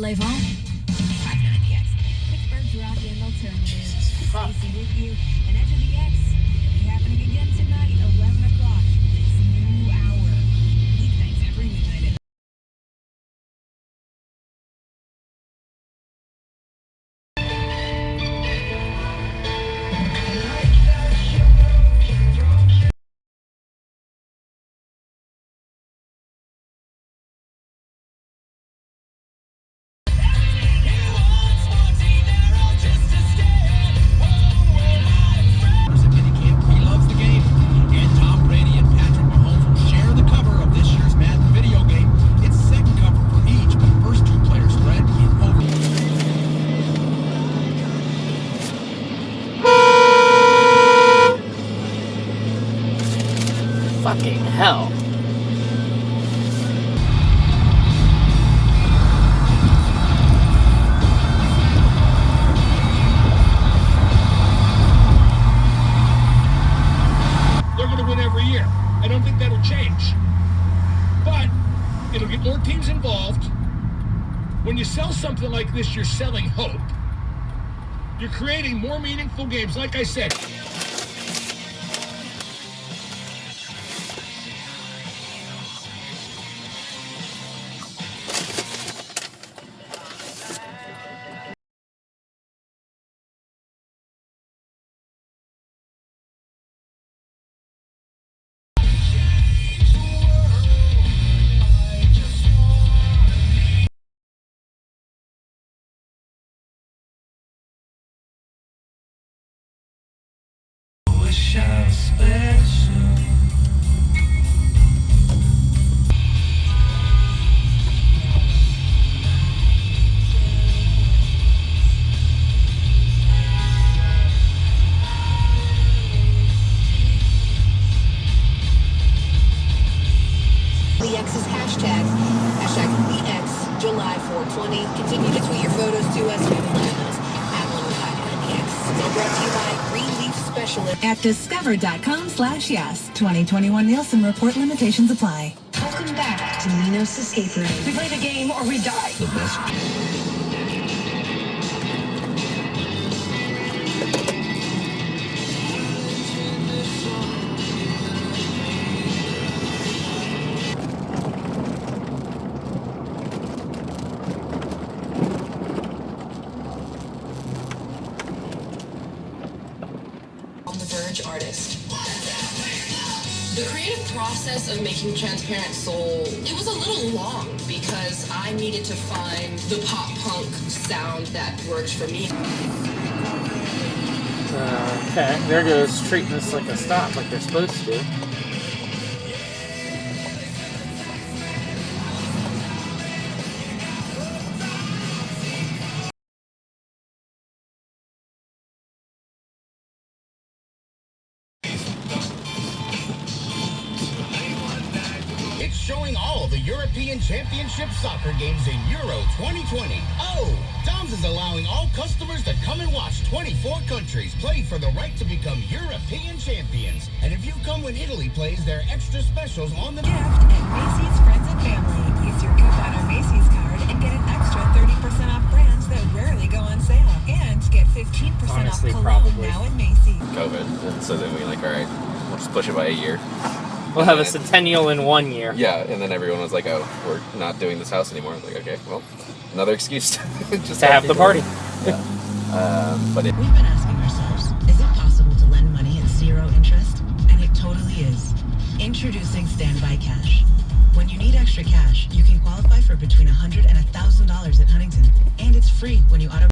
play ball? 590X. Pittsburgh's rock and alternative. Stacy with you. And Edge of the X. It'll be happening again tonight, 11 o'clock. This new hour. Weeknights every midnight. Fucking hell. They're going to win every year. I don't think that'll change. But it'll get more teams involved. When you sell something like this, you're selling hope. You're creating more meaningful games. Like I said, The X's hashtag VX July 420. Continue to tweet your photos to us. We will find those at the X. It's brought to you by Greenleaf Specialist at discover.com/yes. 2021 Nielsen Report limitations apply. Welcome back to Minos Escape Room. We play the game or we die. the best. Artist. The creative process of making Transparent Soul, it was a little long because I needed to find the pop punk sound that works for me. Okay, there goes treating this like a stop, like they're supposed to. Showing all the European Championship soccer games in Euro 2020. Oh, Dom's is allowing all customers to come and watch 24 countries play for the right to become European champions. And if you come when Italy plays, their extra specials on the gift at Macy's Friends and Family. Use your coupon or Macy's card and get an extra 30% off brands that rarely go on sale. And get 15% Honestly, off cologne probably. now at Macy's. COVID, and so then we like, all right, we'll just push it by a year. We'll have a centennial in 1 year. Yeah, and then everyone was like, oh, we're not doing this house anymore. I was like, okay, well, another excuse to just To have the people. party. Yeah. But We've been asking ourselves, is it possible to lend money at 0 interest? And it totally is. Introducing Standby Cash. When you need extra cash, you can qualify for between $100 and $1,000 at Huntington. And it's free when you auto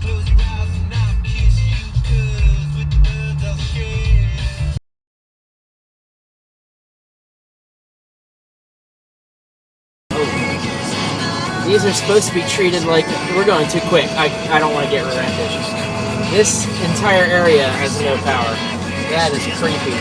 close your eyes. These are supposed to be treated like, we're going too quick. I don't want to get rear-ended. This entire area has no power. That is creepy.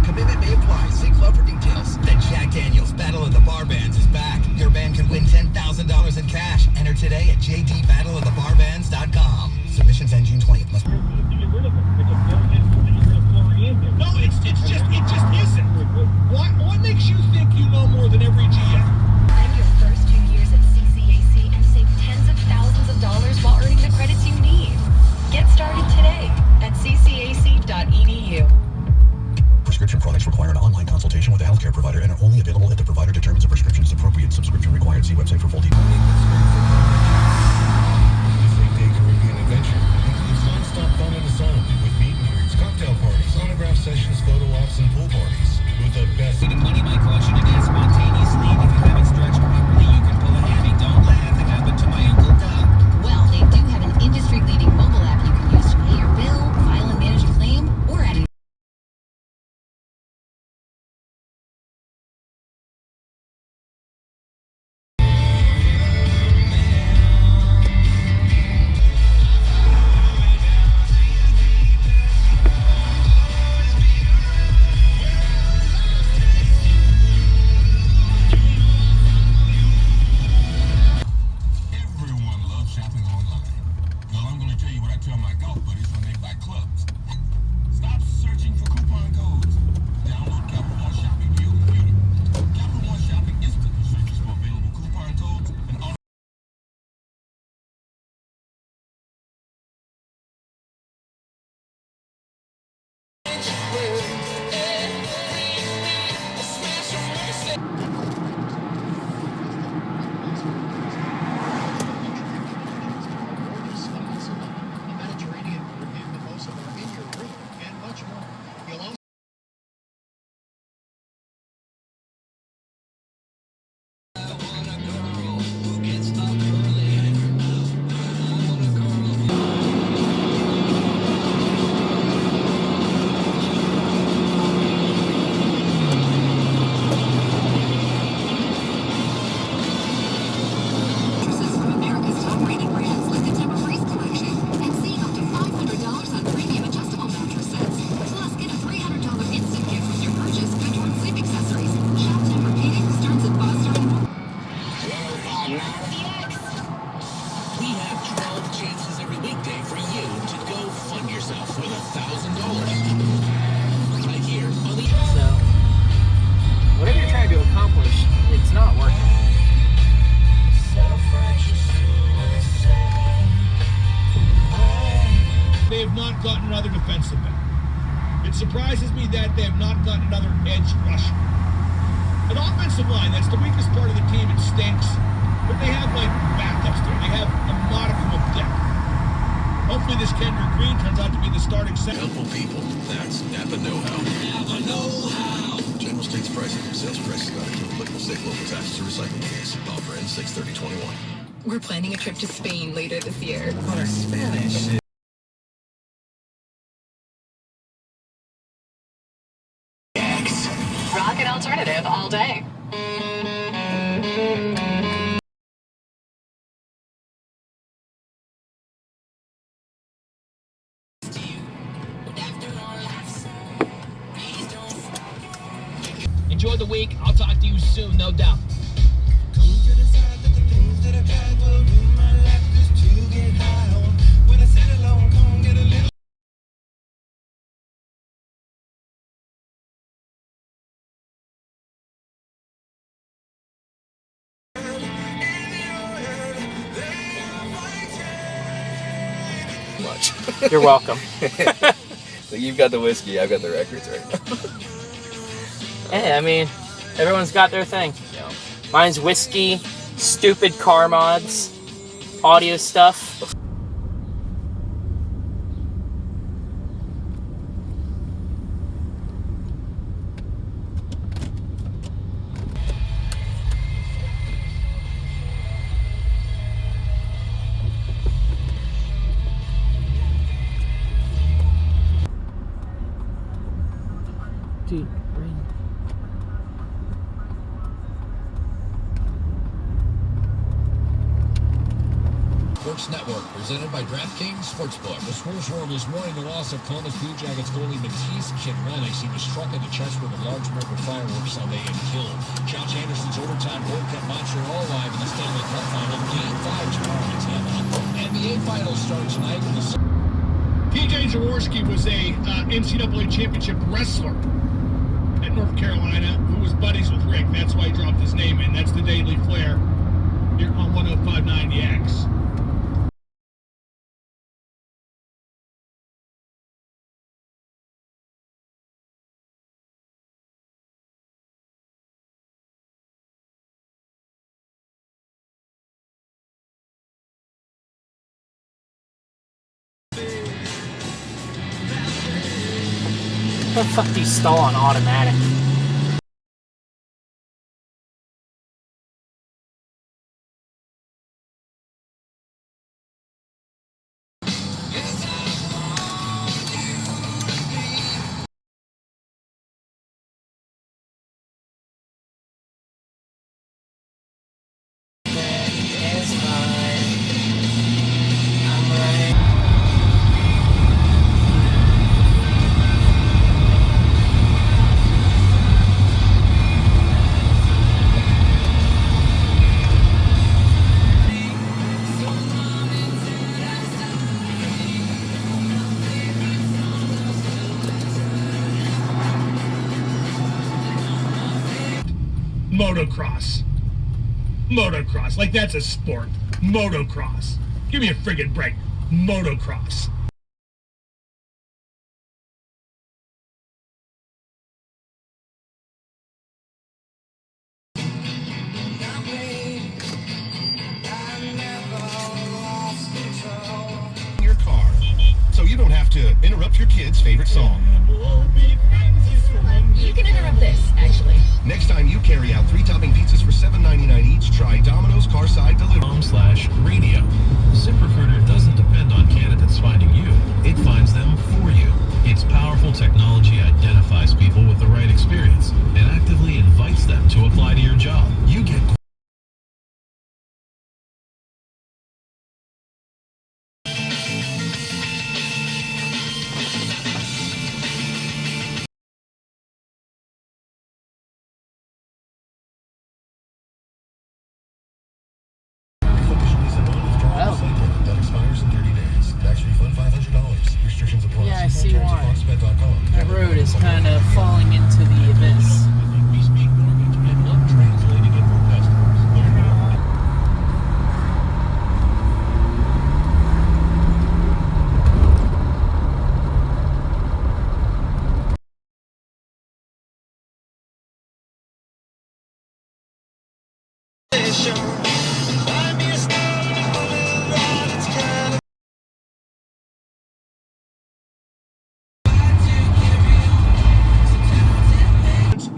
Commitment may apply. See club for details. The Jack Daniels Battle of the Bar Bands is back. Your band can win $10,000 in cash. Enter today at jdbattleofthebarbands.com. Submissions end June 20th. Must No, it just isn't. What makes you think you know more than every GM? Spend your first 2 years at CCAC and save tens of thousands of dollars while earning the credits you need. Get started today at ccac.edu. Prescription products require an online consultation with a healthcare provider and are only available if the provider determines a prescription is appropriate. Subscription required. See website for full details. Caribbean adventure includes non-stop fun in the sun with meet and greets, cocktail parties, autograph sessions, photo ops, and pool parties. With the best. money might cause you to dance spontaneously. If you haven't stretched properly, you can pull a hammy. Don't laugh. It happened to my Uncle Doug. Well, they do have an industry-leading mobile app you can use to pay your bill, file and manage a claim, or add an Everyone loves shopping online. Well, I'm going to tell you what I tell my golf buddies when they buy clubs. Stop searching for coupon codes. Download Capital One Shopping to your computer. Capital One Shopping instantly searches for available coupon codes and America's top-rated brands like the Timber-Freeze collection and save up to $500 on premium adjustable mattress sets. Plus, get a $300 instant gift with your purchase of Edward sleep accessories. Shop Tempur-Pedic, Stearns & Foster, and more. We have 12 chances every weekday for you to go fund yourself with $1,000. Right here on the. So, whatever you're trying to accomplish, it's not working. They have not gotten another defensive back. It surprises me that they have not gotten another edge rusher. An offensive line, that's the weakest part of the team. It stinks. But they have, like, backups there. They have a modicum of depth. Hopefully this Kendrick Green turns out to be the starting center. helpful people. That's Napa Know-How. Napa Know-How. General States pricing. Sales prices not include applicable state local taxes or recycling fees. Offer ends 6/30/21. We're planning a trip to Spain later this year. What Spanish? Rocket alternative all day. Enjoy the week. I'll talk to you soon, no doubt. Much. You're welcome. So you've got the whiskey, I've got the records right now. Hey, I mean, everyone's got their thing. Mine's whiskey, stupid car mods, audio stuff. Sports Network, presented by DraftKings Sportsbook. The sports world is mourning the loss of Columbus Blue Jackets goalie Matisse Kidrenic. He was struck in the chest with a large number of fireworks Sunday and killed. Josh Anderson's overtime goal kept Montreal alive in the Stanley Cup Final. Game 5 tomorrow in Tampa. NBA Finals start tonight with the... TJ Jaworski was a NCAA championship wrestler at North Carolina who was buddies with Rick. That's why he dropped his name in. That's the Daily Flair here on 105.9 The X. What the fuck do you stall on automatic? Motocross. Motocross. Like that's a sport. Motocross. Give me a friggin' break. Motocross. Your car, so you don't have to interrupt your kid's favorite song. You can interrupt this, actually. Next time you carry out 3 topping pizzas for $7.99 each, try Domino's Carside Delivery. /radio. ZipRecruiter doesn't depend on candidates finding you. It finds them for you. Its powerful technology identifies people with the right experience and actively invites them to apply to your job. You get That expires in 30 days. Tax refund $500. Restrictions apply. Yeah, I see why. Foxbet.com. That road is kind of falling into the abyss. We speak mortgage and love translating it for customers.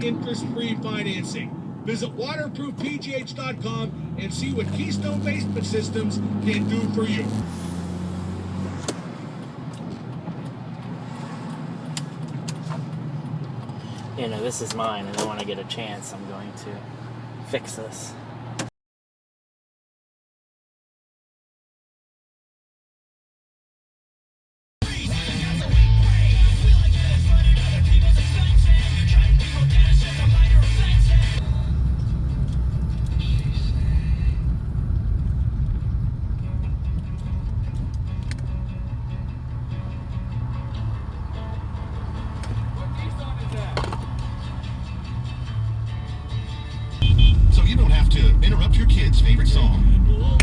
Interest-free financing. Visit waterproofpgh.com and see what Keystone Basement Systems can do for you. You know, this is mine, and then when I get a chance, I'm going to fix this. So you don't have to interrupt your kid's favorite song. What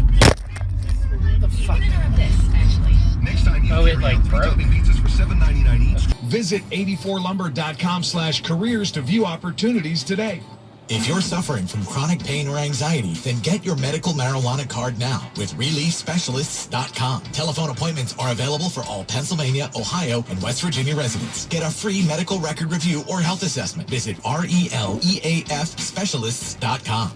the fuck? Interrupt this, actually. Next time you Oh, it, carry like, out 3 broke? topping pizzas for $7.99 each. Visit 84lumber.com/careers to view opportunities today. If you're suffering from chronic pain or anxiety, then get your medical marijuana card now with ReliefSpecialists.com. Telephone appointments are available for all Pennsylvania, Ohio, and West Virginia residents. Get a free medical record review or health assessment. Visit RELEAFSpecialists.com.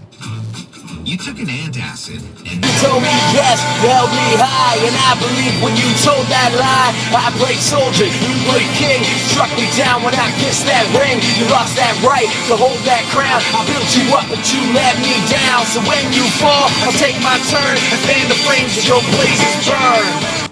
You took an antacid and You told me yes, you held me high, and I believe when you told that lie. I played soldier, you played king. Struck me down when I kissed that ring. You lost that right to hold that crown. I built you up, but you let me down. So when you fall, I'll take my turn and fan the flames as your blazes burn.